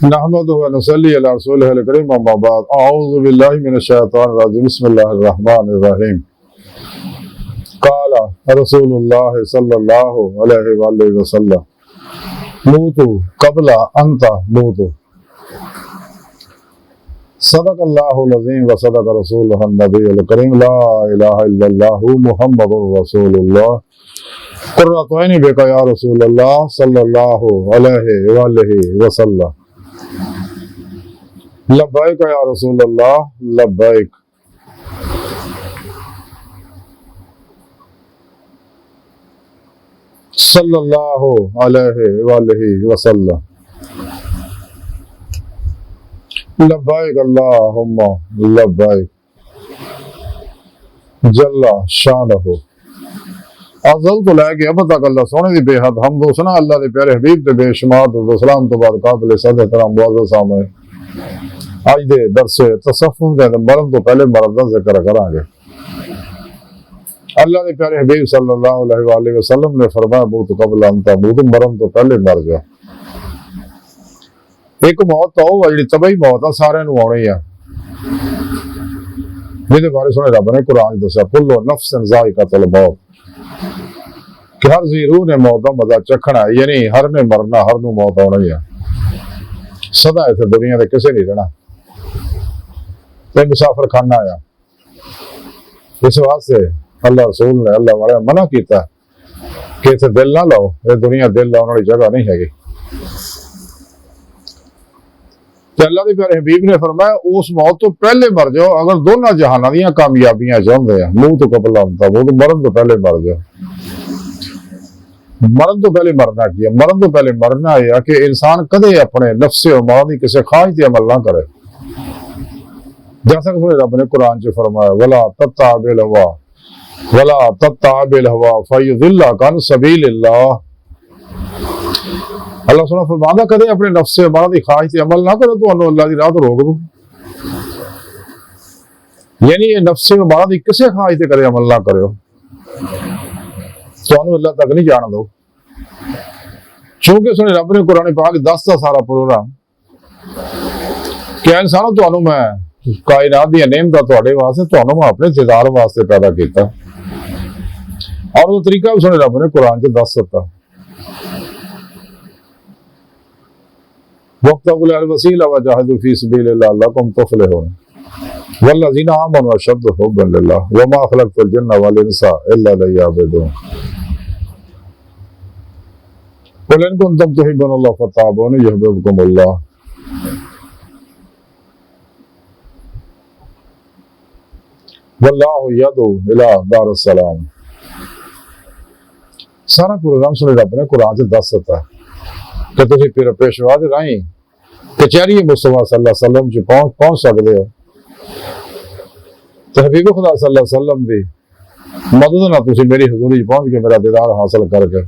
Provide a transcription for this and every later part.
नहमदुहु व नसल्ली अला रसूलिहिल करीम अम्मा बाद अऊज़ु बिल्लाहि मिनश शैतानिर रजीम बिस्मिल्लाहिर रहमानिर रहीम क़ाला रसूलुल्लाह सल्लल्लाहु अलैहि वसल्लम मूतु क़ब्ला अन तमूतु सदक़ल्लाहुल अज़ीम व सदक़ रसूलुहुन नबियुल करीम ला इलाहा इल्लल्लाहु मुहम्मदुर रसूलुल्लाह क़ुर्रतु ऐनी बिका या रसूलल्लाह सल्लल्लाहु अलैहि वसल्लम लब्बैक या रसूल अल्लाह लब्बैक। सल्लल्लाहु अलैहि वसल्लम लब्बैक अल्लाहुम्मा लब्बैक जल्ला शानहु। अज़ल तो लैके अब तक अल्लाह सोने दी बेहद हमद हुसना अल्लाह दे प्यारे हबीब ते बेशुमार सलाम तो बाद काबिल सद एहतराम मुअज़्ज़ज़ सामने अज दे दरसे तसव्वुफ दे मरण तो पहले मरण दा जिक्र करांगे। अल्लाह दे प्यारे हबीब सल्लल्लाहु अलैहि वसल्लम ने फरमाया मूत क़ब्ल अन तमूत, मरण तो पहले मर जा। एक मौत तो वो जिहड़ी तबई मौत आ सारे नूं आउणी आ, जिहदे बारे सुने रब ने कुरान दस्सिया कुल्लु नफ्सिन ज़ाइक़तुल मौत कि हर जी रूह ने मौत का मजा चखना है, यानी हर ने मरना, हर नूं मौत आउणी है। सदा इत्थे दुनिया दे किसे नहीं रहना, ते मुसाफिर खाना आया। इस वास्ते अल्लाह रसूल ने अल्लाह वाले मना किया कि इत्थे दिल ना लाओ, ये दुनिया दिल लाने वाली जगह नहीं हैगी। अल्लाह के प्यारे हबीब ने फरमाया उस मौत तो पहले मर जाओ अगर दोनों जहाना दी कामयाबियां चाहते हैं। मूत क़ब्ल अन तमूत, मरण तो पहले मर जाओ। मरण तो पहले मरना की है, मरण तो पहले मरना है कि इंसान कदे अपने नफ्से और मौत की किसी ख्वाहिश से अमल ना करे। जैसा कि रब ने कुरान च फरमाया वला तत्ताबिल हवा फयुदिल्लक अन सबीलिल्लाह। अल्लाह सुना फरमांदा कदे अपने नफ्से और मौत की ख्वाहिश से अमल ना करो तो अल्लाह की राह तो रोक दो। यानी ये नफ्से और मौत की किसी ख्वाहिश से कदे अमल ना करो, तो अल्लाह तक नहीं जान दो। चूंकि सुने रब ने कुरान पाक दसदा सारा प्रोग्राम कि इंसानों तो मैं कायनात दी नेमतां तुहाडे वास्ते, तुहानू मैं अपने दीदार वास्ते पैदा किया, और वो तरीका भी सुने रब ने कुरान च दस दिता। वब्तगुल वसीला वजाहिदू फी सबीलिल्लाह लअल्लकुम तुफलिहून वल्लज़ीना आमनू अशद्दु हुब्बन लिल्लाह वमा खलक़तुल जिन्ना वल इंसा इल्ला लियअबुदून कुल इन कुंतुम तुहिब्बूनल्लाह फत्तबिऊनी युहब्बिबकुमुल्लाह। वल्लाहु यदू इला दारिस्सलाम। सारा प्रोग्राम सुने रब ने कुरान च दस दिता कि तुसीं फिर पेशवा दे राहीं कचहरी मुस्तफा सल्लल्लाहु अलैहि वसल्लम च पहुंच सकते हो, तो हबीब खुदा सल्लल्लाहु अलैहि वसल्लम दी मदद नाल तुसीं मेरी हजूरी पहुंच के मेरा दीदार हासिल करके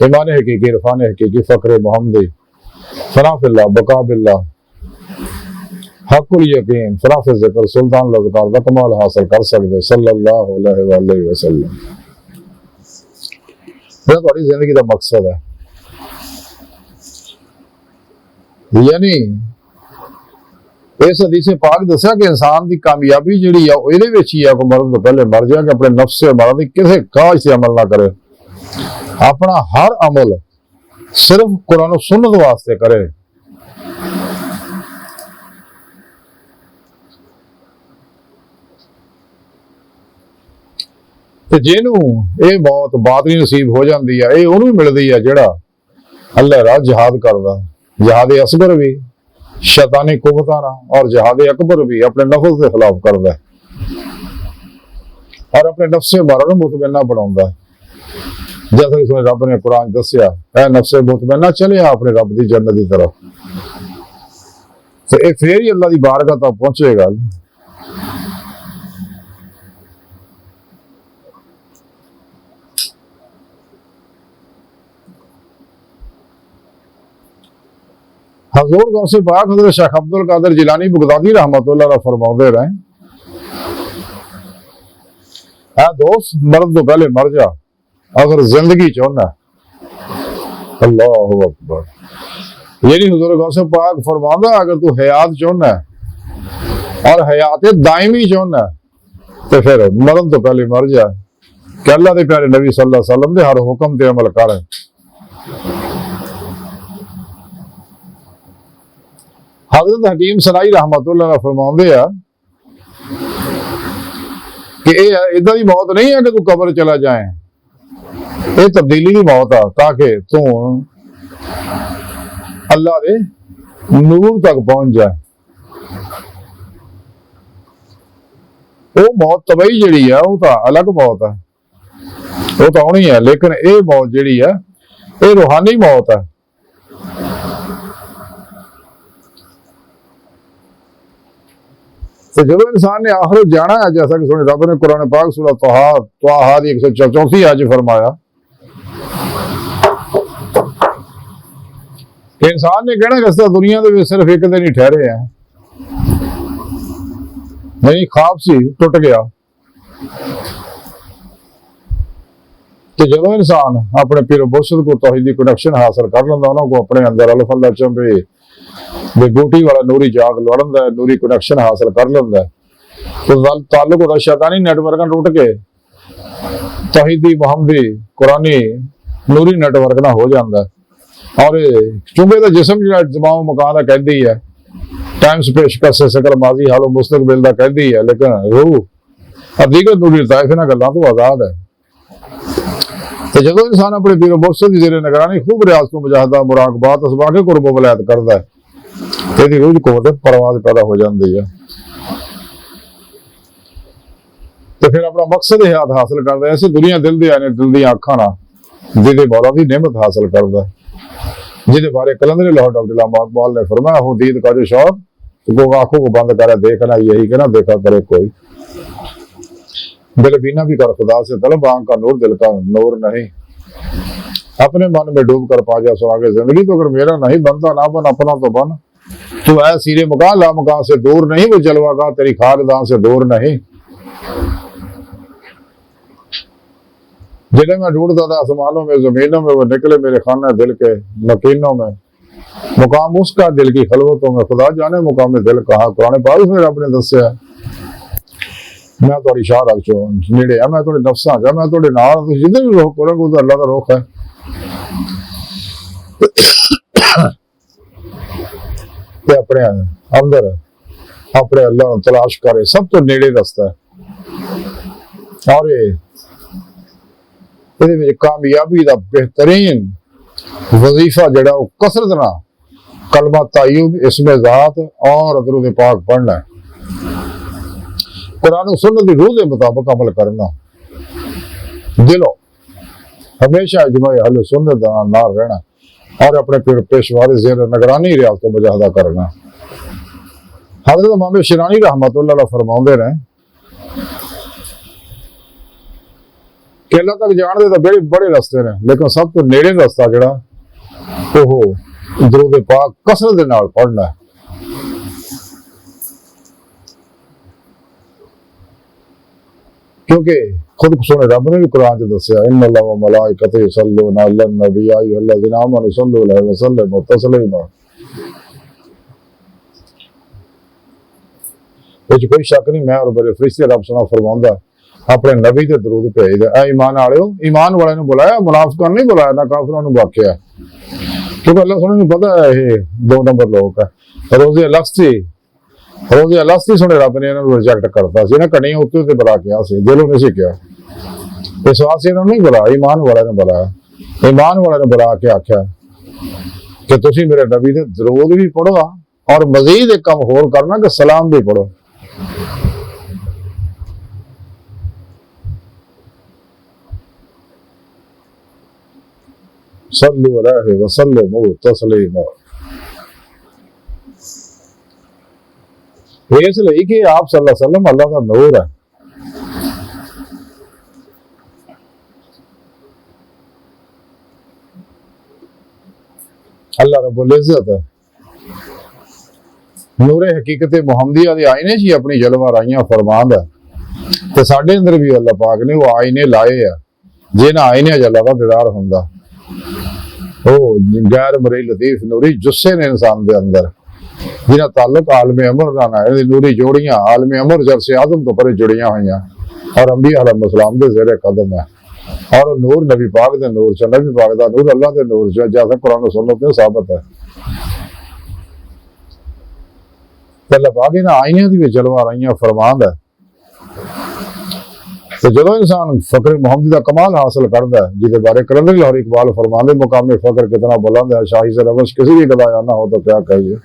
ईमान हकीकी, इरफान हकीकी, फक्र मुहम्मदी, फना फिल्लाह, बका बिल्लाह, हक़ुल यकीन, फना फिल ज़िक्र, सुल्तान लज़कार दा कमाल हासिल कर सकते सल्लल्लाहु अलैहि वसल्लम। ये तुम्हारी जिंदगी का मकसद है। यानी इस हदीस पाक दस्या कि इंसान की कामयाबी जिहड़ी आ इहदे विच ही है कि मरण तो पहले मर जाए, कि अपने नफ्स से मरण की किसी ख्वाहिश से अमल ना करे, अपना हर अमल सिर्फ कुरान और सुन्नत वास्ते करे। ते जिन्हू ये मौत बातनी नसीब हो जाती है, ये उन्होंने मिलती है जिहड़ा अल्लाह राह जिहाद करदा। जिहाद असगर भी शैतानी कुव्वतां नाल और जिहाद अकबर भी अपने नफ्स के खिलाफ करदा और अपने नफ्से मरण मुतमन्ना बनाउंदा। जैसा कि सुने रब ने कुरान दस्सिया ऐ नफ्से मुतमन्ना चले अपने रब की जन्नत की तरफ, तो ये फिर ही अल्लाह की बारगाह तक पहुंचेगा। हजूर गौसे पाक हज़रत शेख अब्दुल कादिर जिलानी बगदादी रहमतुल्लाह अलैह फरमाते रहे, ऐ दोस्त मरण तो पहले मर जा अगर जिंदगी चाहना। अल्लाहु अकबर। यानी हुजूर गौस पाक फरमांदा अगर तू हयात चाहना है और हयात दायमी चाहना है तो फिर मरण तो पहले मर जा कि अल्लाह के प्यारे नबी सल्लल्लाहु अलैहि वसल्लम के हर हुक्म ते अमल कर। हजरत हकीम सनाई रहमतुल्लाह फरमाते हैं कि इदा की मौत नहीं है कि तू कब्र चला जाए, ये तब्दीली की मौत है ताकि तू अल्लाह के नूर तक पहुंच जाए। वो मौत तबई जी है वो तो अलग मौत है, वो तो आनी है, लेकिन ये मौत जी है ये रूहानी मौत है। तो जो इंसान ने आखिर जाना है, जैसा कि सुने रब ने कुरान पाक सूरह तहा की 134 आज फरमाया कि इंसान ने कहना कि दुनिया के सिर्फ एक दिन ही ठहरे हैं, नहीं ख्वाब सी टुट गया। तो जो इंसान अपने पीर मुर्शिद को तौहीदी कनेक्शन हासिल कर लेंदा, उन्होंने अपने अंदर अल्लाह अल्लाह चंबे बेगूटी वाला नूरी जाग लड़न नूरी कनेक्शन हासिल कर लेंदा, तो ताल्लुक होता शैतानी नेटवर्क टूट के तौहीदी मुहम्मदी कुरानी नूरी नेटवर्क ना हो जाता है। और चूंकि तो जिसम जो जमाओ मकान का कहती है, टाइम स्पेस का सकल माजी हालो मुस्तकबिल का कहती है, लेकिन रूह अदीगर नूरी ताइफ इन्हां गल्लां तो आजाद है। तो जो इंसान अपने पीर मुर्शिद की जेरे निगरानी खूब रियाज को मुजाहदा मुराकबात असबाके कुर्ब वलायत करता है, तो रूह कुव्वत परवाज पैदा हो जाती है। तो फिर अपना मकसद हयात हासिल करता है, ऐसे दुनिया दिल दे आने दिल दी अखां ना जिहदे मौला दी नेमत हासिल करता है, जिहदे बारे कलंदर लाहौर डॉक्टर इकबाल ने फरमाया हो दीद का जो शौक वो आंखों को बंद करे देखना यही के ना देखा करे कोई, दिल बीना भी कर खुदा से तलब आंख का नूर दिल का नूर नहीं, अपने मन में डूब कर पा जा सो आगे जिंदगी, तो अगर मेरा नहीं बनता ना बन अपना तो बन, तू है सीरे मकान ला मकान से दूर नहीं, वो जलवागा तेरी खानदान से दूर नहीं। जिन्हें मैं ढूंढता था आसमानों में जमीनों में, वो निकले मेरे खाना दिल के मकीनों में, मुकाम उसका दिल की खलवतों में, खुदा जाने मुकाम दिल कहा। कुरान पाक में रब ने दस्या मैं थोड़ी शाह रख चो नेड़े है, मैं थोड़े नफ्सा जा, मैं थोड़े नाल जिधर भी रुख करोगे उधर अल्लाह का रुख है। अपने अंदर अपने अल्लाह तलाश करे, सब तो नेड़े रस्ता है। और कामयाबी का बेहतरीन वजीफा जड़ा कसरत ना कलमा तायुब इसमें जात और दरूद पाक पढ़ना है, कुरान सुन्नत की रूह के मुताबिक अमल करना, दिलों हमेशा इजमा अहले सुन्नत नाल रहना और अपने पेशवा ज़ेर निगरानी रियाज को मुजाहदा करना। हज़रत इमाम शिरानी रहमतुल्लाह फरमाते हैं कि अल्लाह तक जाने तो बड़े बड़े रस्ते ने, लेकिन सब तो नेड़े रस्ता जड़ा वो दरूद पाक कसरत दे नाल पढ़ना है। क्योंकि खुद सुने रब ने भी कुरान च दस्या इन्ना अल्लाह व मलाइकतहु युसल्लूना अलन नबी या अय्युहल्लज़ीना आमनू सल्लु अलैहि व सल्लिमू तस्लीमा। कुछ कोई शक नहीं, मैं और मेरे फरिश्ते रब सुना फरमांदा अपने नबी ते दरूद भेजदा। ऐ ईमान वालिओ, ईमान वाले ने बुलाया, मुनाफिकां नहीं बुलाया, ना काफिरां नूं वाकिया, क्योंकि अल्लाह सुने पता है ये 2 नंबर लोग है। रोज़े अलस्ती सुने रब ने इन्होंने रिजेक्ट करता सी, इन्हें कड़ियां उत्ते उत्ते बुला के सी, दिलों नहीं सी किया, इस वास्ते इन्होंने नहीं बुलाया, ईमान वाले ने बुलाया। ईमान वाले ने बुला के आख्या कि तुसीं मेरे नबी दे दरूद भी पढ़ो और मजीद एक काम होर करना कि सलाम भी पढ़ो। सल्लु अलैहि व सल्लिमू तस्लीमा। इसलिए कि आप सल्लल्लाहु अलैहि वसल्लम अल्लाह का नूर है। अल्लाह रब्बुल इज्जत है नूरे हकीकत मुहम्मदिया के आईने च अपनी जलवा राइयां फरमांद है, तो साडे अंदर भी अल्लाह पाक ने वो आईने लाए है, जिन्हां आईने अल्लाह का दीदार हुंदा। वो गैर मरी लतीफ नूरी जुस्से ने इंसान के अंदर जिन्हें ताल्लुक आलम अमर नाल है। नूरी जोड़ियां आलम अमर जरसे आदम तो परे जुड़ियां हुई और अंबिया अलैहिस्सलाम के ज़ेरे कदम है। और नूर नबी पाक दे नूर च, नबी पाक दा नूर अल्लाह दे नूर च, जैसा कुरान और सुन्नत में साबित है। अल्लाह पाक इन्हां आईयां दी विच जलवा रहियां फरमांदा है। तो जो इंसान फकर मोहम्मदी का कमाल हासिल करता है, जिसके बारे कलंदर लाहौरी इकबाल फरमाते मुकाम फकर कितना बुलंद है, शाही से रवश किसी भी गदाया ना हो तो क्या कहिए।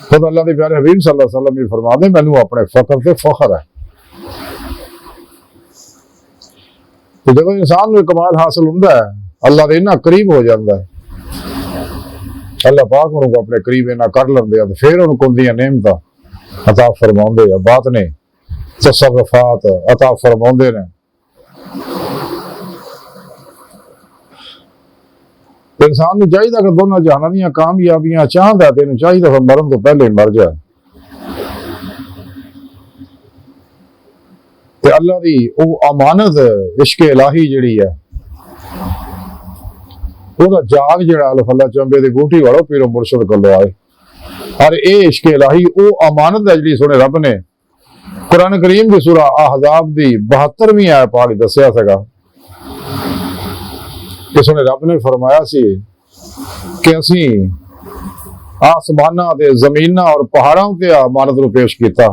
खुद अल्लाह के प्यारे हबीब सल्लल्लाहु अलैहि वसल्लम भी फरमाते मैनू अपने फकर से फखर है। तो जो इंसान को कमाल हासिल होता है, अल्लाह के इन्ना करीब हो जाता है, अल्लाह पाक उनको अपने करीब इन्ना कर लेंदे हैं, फिर उनको उनदियां नेमतां अता फरमाउंदे हैं, बात ने तसर्रुफात अता फरमाउंदे ने। इंसान को चाहिए कि दोनों जहाना दी कामयाबियां चाहता है, तेन चाहिए फिर मरण तो पहले मर जाए। ते अल्लाह की वो अमानत इश्क इलाही जिहड़ी है, ਉਹਦਾ ਜਾਗ ਜਿਹੜਾ ਅਲਫੱਲਾ ਚੰਬੇ ਦੀ ਬੂਟੀ ਵਾਲੋ ਪੀਰੋ ਮੁਰਸ਼ਦ ਕੋਲੋਂ ਆਏ। और ये इश्क इलाही वो अमानत है जी सुने रब ने कुरान करीम की सूरा अहज़ाब की 72वीं आयत पाक दसिया सगा कि सुने रब ने फरमाया सी कि असी आसमाना ते जमीना और पहाड़ों ते अमानत को पेश किया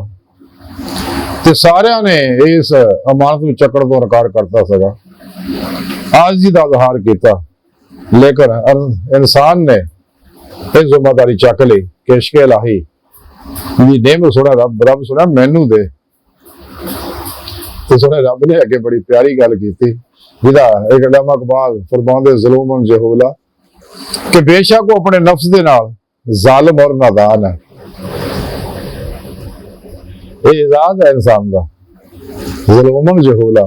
ते सारिया ने इस अमानत को चकड़ तो इनकार करता सगा, आजिज़ी दा इज़हार किया, लेकिन इंसान ने ये जिम्मेदारी चक ली कि इश्क इलाही नेम सुना रब सुना मैनू दे। तो सुने रब ने अगे बड़ी प्यारी गल की जिदा एक अल्लामा इकबाल फरमांदे ज़ुल्मन जहूला कि बेशक वो अपने नफ्स दे नाल जालिम और नादान है। ये इजाज है इंसान का, ज़ुल्मन जहूला।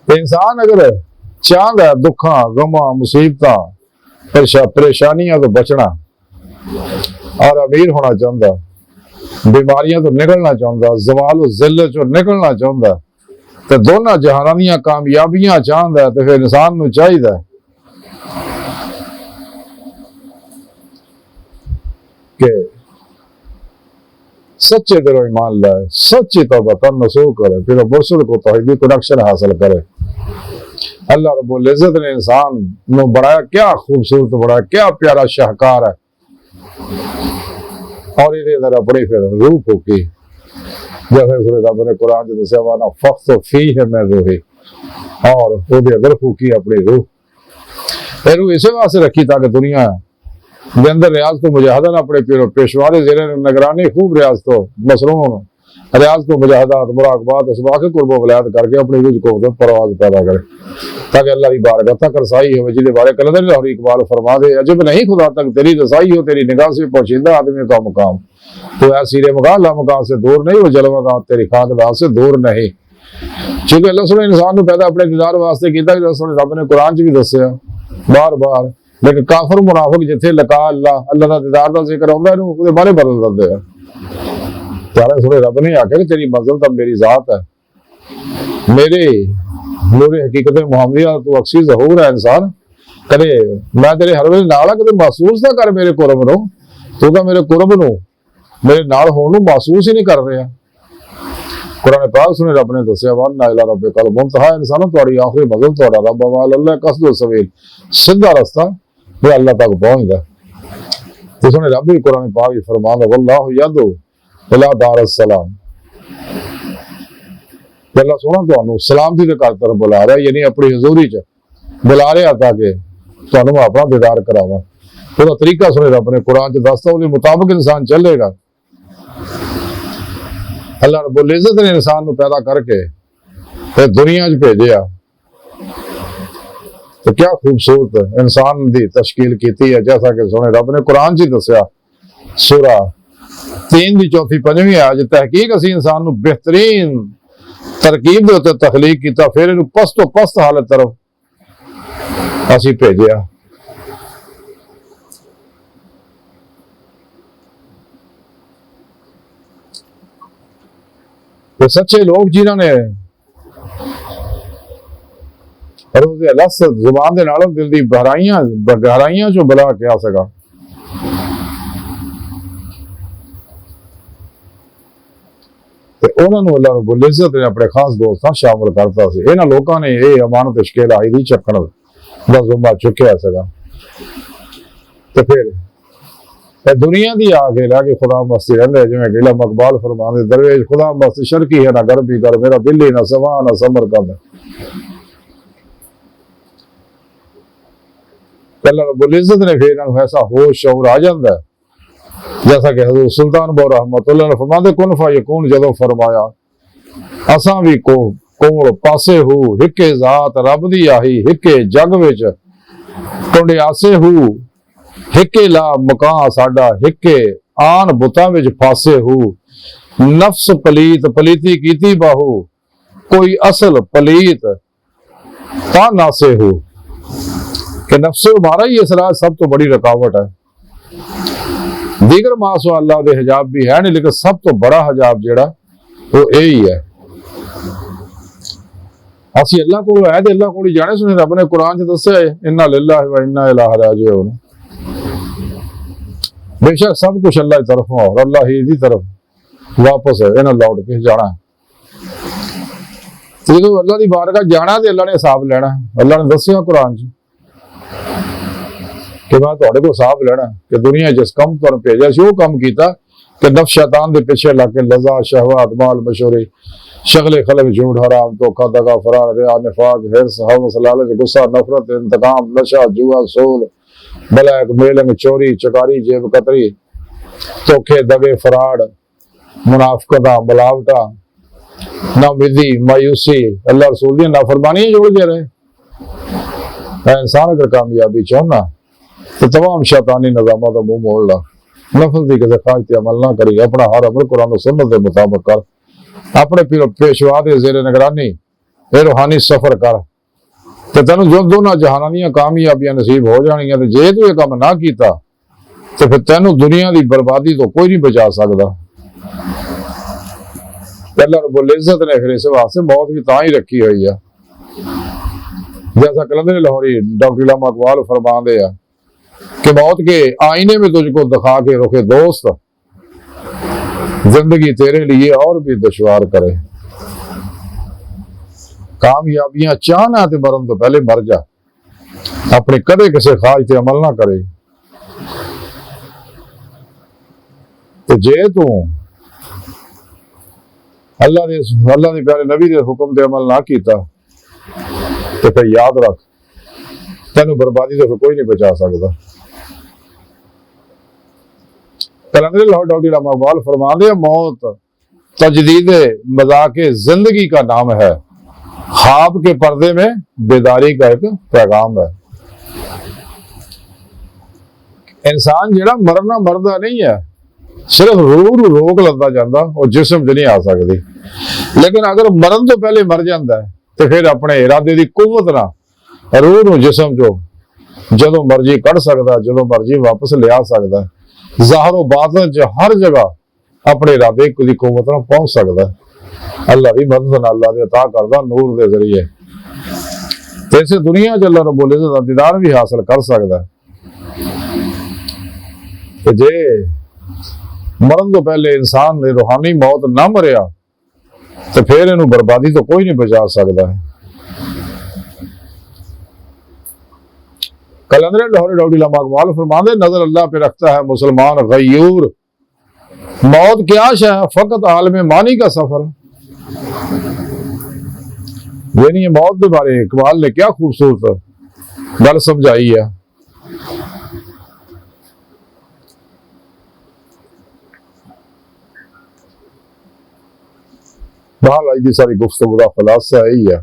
इंसान अगर चाहता है दुखा गमा मुसीबत परेशानियां तो बचना और अमीर होना चाहता, बीमारियां तो निकलना चाहता, जवाल जिल्लत चो निकलना चाहता, तो दोनों जहाना दी कामयाबियां चाहता है, तो फिर इंसान को चाहिए कि सच्चे दिलों ईमान लाए, सच्ची तौबा कर नसूह करे, फिर मुर्शिद को तौहीदी कनेक्शन हासिल करे। अल्लाह रब्बुल इज्जत ने इंसान को बनाया, क्या खूबसूरत बनाया, क्या प्यारा शाहकार है। और ये अपनी फिर रूह फूकी, जैसे रब ने कुरान जो दसिया वाना फख्त फी है मैं रूही, और वो अंदर फूकी अपनी रूह। ये रूह इसे वास्ते रखी ताकि दुनिया के अंदर रियाज तो मुजाहदा अपने पेशवारे जेरे निगरानी खूब रियाज तो मसरूम रियाज तो मुजाहदात मुराकबात असबाक कुर्बो वलायत करके अपनी रूह को परवाज पैदा करे ताकि अल्लाह की बारगाह तक रसाई हो, जिसके बारे कलंदर लाहौरी इकबाल फरमा दे अजब नहीं खुदा तक तेरी रसाई हो, तेरी निगाह से पहुंचीदा आदमी का मुकाम, तो ऐ सीरे मकाम ला मकाम से दूर नहीं, वो जलवा तेरी खाकदार से दूर नहीं। क्योंकि अल्लाह सुने इंसान को पैदा अपने दीदार वास्ते किया, रब ने कुरान च भी दसिया बार बार, लेकिन काफर मुनाफिक जिथे लका अल्लाह का दीदार का जिक्र आउंदा इहनूं बारे बदल दिंदे आ। त्यारे सुने रब ने आख्या कि तेरी मंजिल तो मेरी जात है, मेरे नूरे हकीकत मुहम्मदिया तू अक्सी ज़हूर है इंसान, कदे मैं तेरे हर वेले नाल कदे महसूस ना कर मेरे कुरब नूं, तू तो मेरे कुरब नूं मेरे नाल होण नूं महसूस ही नहीं कर रहा। कुरान पाक सुने रब ने दसिया वन्ना इला रब्बिकल मुंतहा, इंसानों तुहाडी आखिरी मंजिल तुहाडा रब वाल अल्लाह कसदो सवील, सीधा रास्ता वो अल्लाह तक पहुंचदा। तो सुने रब भी कुरान पाक फरमांदा वल्लाहु यदू इला दारस सलाम, अल्लाह सोना तुहानू सलामती के घर तरफ बुला रहा है, यानी अपनी हजूरी च बुला रहा ताकि तुहानू अपना दीदार करावा। उसका तरीका सुने रब ने कुरान च दसता, उसके मुताबिक इंसान चलेगा। अल्लाह रब्बुल इज्जत ने इंसान को पैदा करके फिर दुनिया च भेजा, तो क्या खूबसूरत इंसान की तश्कील की है। जैसा कि सुने रब ने कुरान च दसिया सूरा 3 की 4-5वीं आयत, तहकीक असी इंसान को बेहतरीन तरकीब के उत्ते तखलीक किया, फिर इन्हू पस्त तो पस्त हालत तरफ असी भेजा। तो सच्चे लोग जिन्होंने रोज़े लस जुबान दे नालों दिल दी गहराइयां चो बला क्या सका। उन्होंने अल्लाह रब्बुल इज्जत ने अपने खास दोस्तां शामिल करता सी। इन्हां लोकां ने ये अमानत इश्केल आई दी चक्कण दा जुम्मा चुक्या सका। तो फिर दुनिया दी आके रह के खुदा मस्ती रहिंदे, जिवें गिला मकबाल फरमांदे दरवेश खुदा मस्ती शर्की है ना गरबी कर, मेरा दिल ही ना सवा ना समर कर। अल्लाह रब्बुल इज्जत ने फिर इन्हां ऐसा होश शऊर आ जांदा है, जैसा कि हज़रत सुल्तान बो रहमतुल्लाह ने फरमांदे कुन फयकून जदों फरमाया असां भी कोल पासे हूँ हिके जात रब दी आही हिके जग विच टुंडे आसे हूँ हिके ला मकां साडा हिके आन बुतां विच फासे हूँ नफ्स पलीत पलीती कीती बाहू कोई असल पलीत ता नासे हूँ कि नफ्स हमारा ही इसरार सब तो बड़ी रुकावट है। दीगर मासो अल्लाह दे हिजाब भी है नहीं, लेकिन सब तो बड़ा हिजाब जेड़ा वो यही है। असी अल्लाह को है तो अल्लाह को जाने सुने, रब ने कुरान च दस्या है इन्ना लिल्लाहि व इन्ना इलैहि राजिऊन। बेशक सब कुछ अल्लाह की तरफ और अल्लाह ही दी तरफ वापस है, इन्हें लौट के जाना है। तो जो अल्लाह की बारगाह जाना तो अल्लाह ने हिसाब लेना है। अल्लाह ने दस्या कुरान च कि मैं तुहाडे को हिसाब लेना कि दुनिया जिस कम तुहानूं भेजा सी वो कम कीता कि नफ्स शैतान दे पीछे लग के लज़ा शहवात माल मशहूरी शगले खलक झूठ हराम धोखा दगा फरार रिया निफाक हिर्स हवस लालच गुस्सा नफरत इंतकाम नशा जुआ सूद ब्लैक मेलिंग चोरी चकारी जेब कतरी धोखे दगे फराड मुनाफकता मिलावटा नाउमीदी मायूसी अल्लाह रसूल दी नाफरमानी जोड़ रहे। इंसान अगर कामयाबी चाहना तो तमाम शैतानी निजामा का मुंह मोड़ ला, नफस की किसी ख्वाहिश पर अमल ना करी, अपना हर अमल कुरान और सुन्नत के मुताबिक कर, अपने पेशवा के जेर निगरानी ये रूहानी सफर कर, तो तेन जो दोनों जहाना दी कामयाबियां नसीब हो जानियां। तो जे तू ये काम ना किया तो फिर तेन दुनिया की बर्बादी तो कोई नहीं बचा सकता। अल्लाह रब्बुल इज्जत ने फिर इस वास्ते मौत भी तां ही रखी हुई है, जैसा कलंदर लाहौरी डॉक्टर इलामा इकबाल फरमाते हैं कि मौत के आईने में तुझको दिखा के रोके दोस्त जिंदगी तेरे लिए और भी दुश्वार करे। कामयाबियां चाहना तो मरन तो पहले मर जा, अपने कदे किसी ख्वाहिश पे अमल ना करे। तो जे तू अल्लाह दे प्यारे नबी के हुक्म पे अमल ना किया तो फिर याद रख तेन बर्बादी तो कोई नहीं बचा सकता। कलंदर लाहौर डॉक्टर इलामा इकबाल फरमाते हैं मौत तजदीद मजाक जिंदगी का नाम है, ख्वाब के पर्दे में बेदारी का एक पैगाम है। इंसान जेड़ा मरना मरदा नहीं है, सिर्फ रूह रोक लगा जाता और जिस्म च नहीं आ सकती। लेकिन अगर मरण तो पहले मर जाता है तो फिर अपने इरादे की कुवत ना रूह नूं जिस्म चो जदों मर्जी कढ़ सकता, जदों मर्जी वापस लिया सकता, ज़ाहिर बातिन च हर जगह अपने इरादे की कुवत नाल पहुंच सकता। अल्लाह की मदद नाल अल्लाह दे अता करदा नूर के जरिए ते इस दुनिया च अल्लाह रब्बुल इज्जत दा दीदार भी हासिल कर सकता है। जे मरण तो पहले इंसान ने रूहानी मौत ना मरिया तो फिर इन्हू बर्बादी तो कोई नहीं बचा सकता है। कलंदर लाहौरी डॉक्टर इलामा इकबाल फरमाते नजर अल्लाह पे रखता है मुसलमान गयूर, मौत क्या शय है फकत आलम मानी का सफर। यानी मौत के बारे इकबाल ने क्या खूबसूरत गल समझाई है। बहाल अज की सारी गुफ्तगू का खुलासा यही है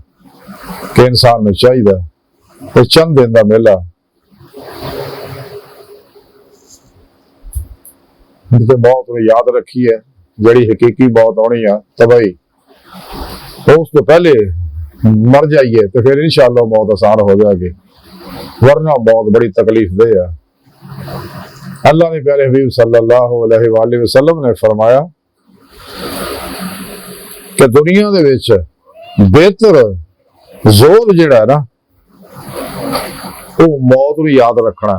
कि इंसान ने चाहिए चंद दिन का मेला मौत ने याद रखी है, जड़ी हकीकी मौत आनी है तबाही उस तो पहले मर जाइए तो फिर इंशाअल्लाह मौत आसान हो जाएगी, वरना मौत बड़ी तकलीफ दे है। अल्लाह ने प्यारे हबीब सल्लल्लाहु अलैहि वसल्लम ने फरमाया कि दुनिया दे विच बेहतर जोर जिहड़ा है ना ਉਹ ਮੌਤ ਨੂੰ ਯਾਦ ਰੱਖਣਾ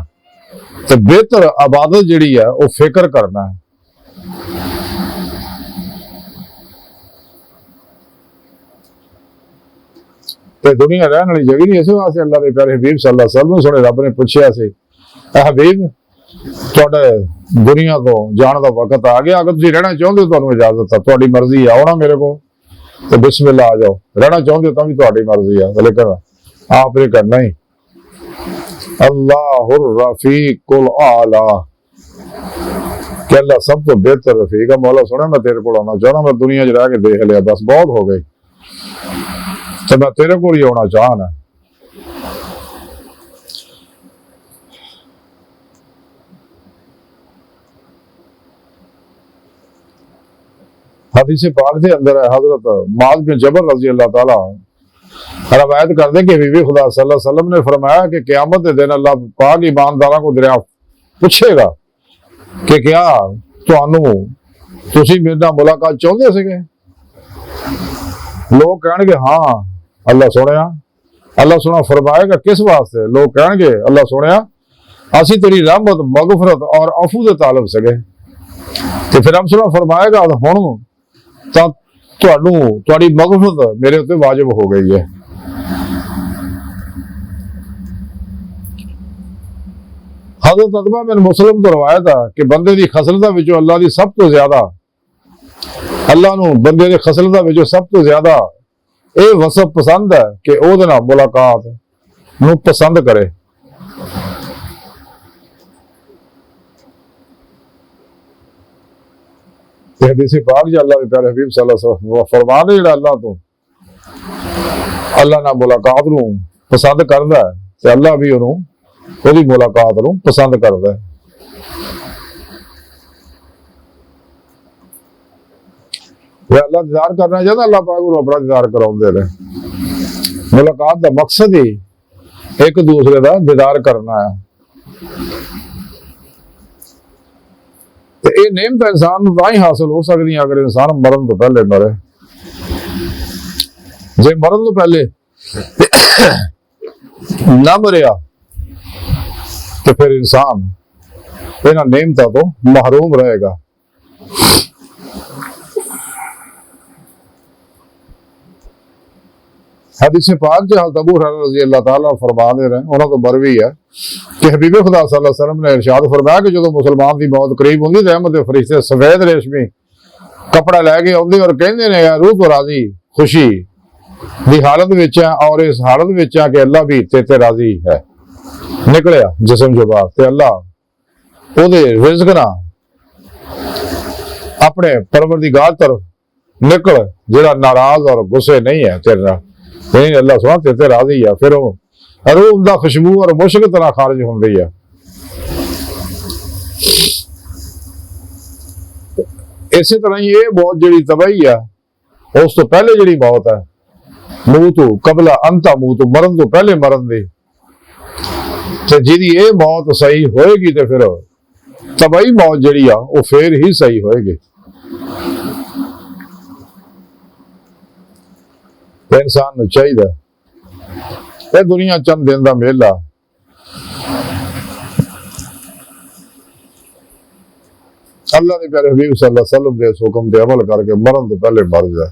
ਤੇ ਬਿਹਤਰ ਇਬਾਦਤ ਜਿਹੜੀ ਹੈ ਉਹ ਫਿਕਰ ਕਰਨਾ ਹੈ। ਤੇ ਦੁਨੀਆ ਰਹਿਣ ਵਾਲੀ ਜਗ੍ਹਾ ਨਹੀਂ, ਇਸੇ ਵਾਸਤੇ ਅੱਲਾਹ ਦੇ ਪਿਆਰੇ ਹਬੀਬ ਸੱਲੱਲਾਹੁ ਅਲੈहि ਵਸੱਲਮ ਨੂੰ ਸੁਣੇ ਰੱਬ ਨੇ ਪੁੱਛਿਆ ਸੀ, ਹਬੀਬ ਤੁਹਾਡੇ ਦੁਨੀਆ ਤੋਂ ਜਾਣ ਦਾ ਵਕਤ ਆ ਗਿਆ, ਅਗਰ ਤੁਸੀਂ ਰਹਿਣਾ ਚਾਹੁੰਦੇ ਹੋ ਤੁਹਾਨੂੰ ਇਜਾਜ਼ਤ ਹੈ, ਤੁਹਾਡੀ ਮਰਜ਼ੀ ਆ ਆਉਣਾ ਮੇਰੇ ਕੋਲ ਤੇ ਬਿਸਮਿल्लाह ਆ जाओ, रहना चाहते हो तो भी तुम्हारी मर्जी है, लेकिन आपने करना ही अल्लाहुर रफीकुल आला कि अल्लाह सब तो बेहतर रफीक है। मौला सुना मैं तेरे को आना चाहना, मैं दुनिया च रह के देख लिया बस बहुत हो गई, तो मैं तेरे को ही आना चाहना। हदीस पाक के अंदर है हजरत मुआज़ बिन जबल रजी अल्लाह ताला रवायत करते कि बीबी खुदा सल्लल्लाहु अलैहि वसल्लम ने फरमाया कि क़यामत के दिन अल्लाह पाक ईमानदारों को दरिया पूछेगा कि क्या तुसी मेरे नाल मुलाकात चाहते सीगे? लोग कहेंगे हाँ अल्लाह सुनिया। अल्लाह सुना फरमाएगा किस वास्ते? लोग कहेंगे अल्लाह सुनिया असी तेरी रहमत मगफरत और अफू दे तालब सके। तो फिर हम सुना फरमाएगा हुण तुहाडी मगफरत मेरे उत्ते वाजिब हो गई है। हज़रत अतबा बिन मुसलिम तो रवायत है कि बंदे दी खसलतां विचों अल्लाह दी सब तो ज्यादा अल्लाह नूं बंदे दे खसलतां विचों सब तो ज्यादा ਇਹ ਵਸਫ पसंद है कि ਉਹਦੇ ਨਾਲ मुलाकात ਨੂੰ पसंद करे। हदीस पाक च अल्लाह के प्यारे हबीब सल्लल्लाहु अलैहि वसल्लम फरमाते जिहड़ा अल्लाह तो अल्लाह नाल मुलाकात नूं पसंद करदा है ते अल्लाह भी ਉਹਨੂੰ ਉਹਦੀ मुलाकात नूं पसंद करदा है। अल्लाह दीदार करना चाहता अल्लाह पाक नूं अपना दीदार कराउंदे ने। मुलाकात का मकसद ही एक दूसरे का दीदार करना है। ये नेमत इंसान तां ही हासिल हो सकती है अगर इंसान मरण तो पहले मरे। जे मरण तो पहले ना मरिया तो फिर इंसान इन्हां नेमतां तो महरूम रहेगा। हदीस पाक च हज़रत अबू हुरैरा रज़ी अल्लाह ताला फरमाते रहे, उन्होंने तो मरवी है कि हबीब खुदा सल्लल्लाहु अलैहि वसल्लम ने इरशाद फरमाया कि जो मुसलमान की मौत करीब होंगी तो रहमत दे फरिश्ते सफेद रेशमी कपड़ा लैके आउंदे और कहंदे ने यार रूह तो राजी खुशी दी हालत विच है और इस हालत विच है कि अल्लाह भी ते राजी है। निकलिया जिस्म जवाब ते अल्लाह ओदे रिज़्क ना अपने परवरदिगार तरफ निकल जिहड़ा नाराज और गुस्से नहीं है तेरे नाल नहीं अल्लाह सुना तेरे राजी है। फिर रूह दा खुशबू और मुश्क तरह खारिज होंदी है। इसी तरह ये मौत जिहड़ी तबाही है उस तो पहले जिहड़ी मौत है मूतू कबला अंता मूतू मरण तो पहले मरण दी ते जिहदी ये मौत सही होएगी ते फिर तबाही मौत जिहड़ी आ वो फिर ही सही होएगी। इंसान नूं चाहिए ये दुनिया चंद दिन का मेला अल्लाह के प्यारे हबीब सल्लल्लाहु अलैहि वसल्लम के हुक्म पे अमल करके मरण तो पहले मर जाए,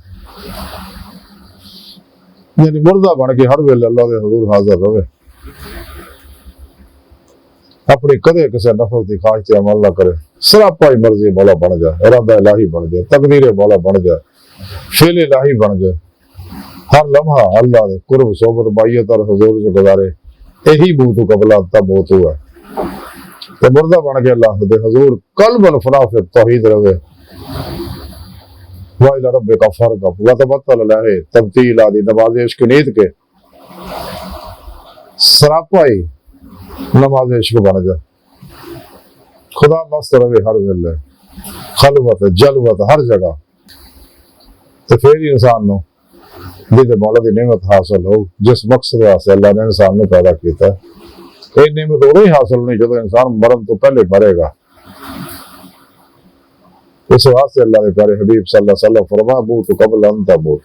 यानी मुर्दा बन के हर वेले अल्लाह के हुजूर हाजिर रहे। अपनी कदे किसी नफस की ख्वाहिश से अमल ना करे, सरापा ही मर्जी मौला बन जाए, इरादा इलाही बन जाए, तकदीर मौला बन जाए, फेल इलाही बन जाए। हर लम्हा अल्लाह दे कुर्ब सोबत बाइयत और हुजूर से गुजारे, यही मूतू कबला तब मूतू है। ते मुर्दा बन के अल्लाह दे हुजूर कल्बन फराफिर तौहीद रहे। वा इला रब्बिका फरगब व तबत्तल अलैहि तब्तील आदि नमाज इश्क नीत के सरापा ही नमाज इश्क बन जाए। खुदा मस्त रहे हर वेले, खलवत जलवत हर जगह, तो फिर इंसान नूं जिहदे मौला दी नेमत हासिल हो जिस मकसद वास्ते अल्लाह ने इंसान नूं पैदा कीता। ये नेमत उदों ही हासिल होनी जदों इंसान मरण तो पहले मरेगा। इस वास्ते अल्लाह के प्यारे हबीब सल्लल्लाहु अलैहि वसल्लम फरमाया मूतू कबल अन तमूत,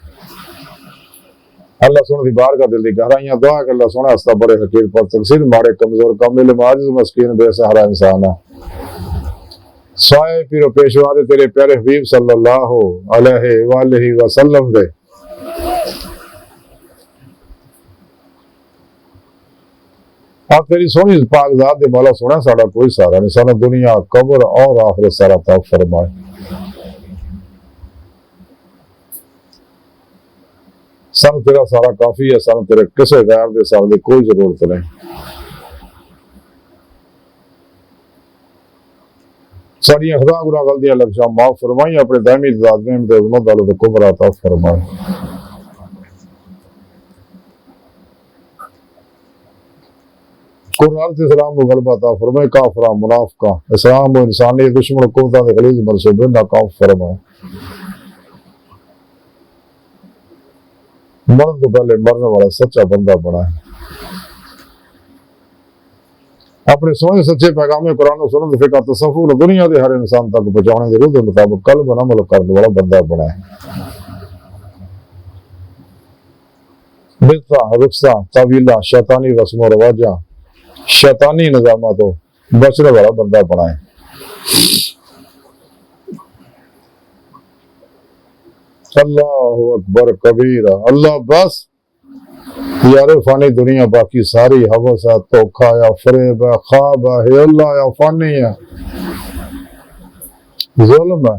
अल्लाह सुन दी बार का दिल दी गहराइयां दुआ कर अल्लाह सोना हस्ता बड़े हकीर पर तकसीर मारे कमजोर कामिल माजिज मस्कीन बेसहारा इंसान है साए पीरो पेशवा दे तेरे प्यारे हबीब सल्लल्लाहु अलैहि वसल्लम दे आप तेरी सोनी पाक जात दे मौला सोना साड़ा कोई सहारा नहीं सारा दुनिया कब्र और आखिरत सारा तौफ फरमाए सन तेरा सारा काफी है सन तेरे किसी गैर दे साल की कोई जरूरत नहीं साड़ियां खुदा गुनाह गलतियां लफ्ज़ां माफ फरमाई अपने दायमी ज़ात में उम्मत वालों को कुमरा अता फरमाए कुरान इस्लाम को गलबा अता फरमाए काफरा मुनाफिका इस्लाम और इंसानी दुश्मन कुव्वतां दे गलीज़ मंसूबे नाकाम फरमाए मरने तो पहले मरने वाला सच्चा बंदा बनाए अपने सोने सच्चे पैगाम कुरान और सुन्नत फिक़ह तसव्वुफ दुनिया के हर इंसान तक पहुंचाने के रूह के मुताबिक कल्ब और अमल करने वाला बंदा बनाए बिदअत रुख्सा तवीला शैतानी रस्म और रवाजा शैतानी निज़ामा तो बचने वाला बंदा बनाए अल्लाहु अकबर कबीरा अल्लाह बस यार फानी दुनिया बाकी सारी हवस है धोखा या फरेब है ख्वाब है अल्लाह या फानी है जुल्म है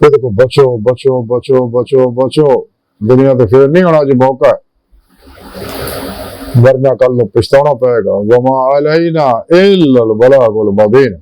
ये देखो बचो बचो बचो बचो बचो दुनिया तो फिर नहीं होना जो मौका है वरना कल पछताना पड़ेगा वमा अलैना इल्लल बलागुल मुबीन।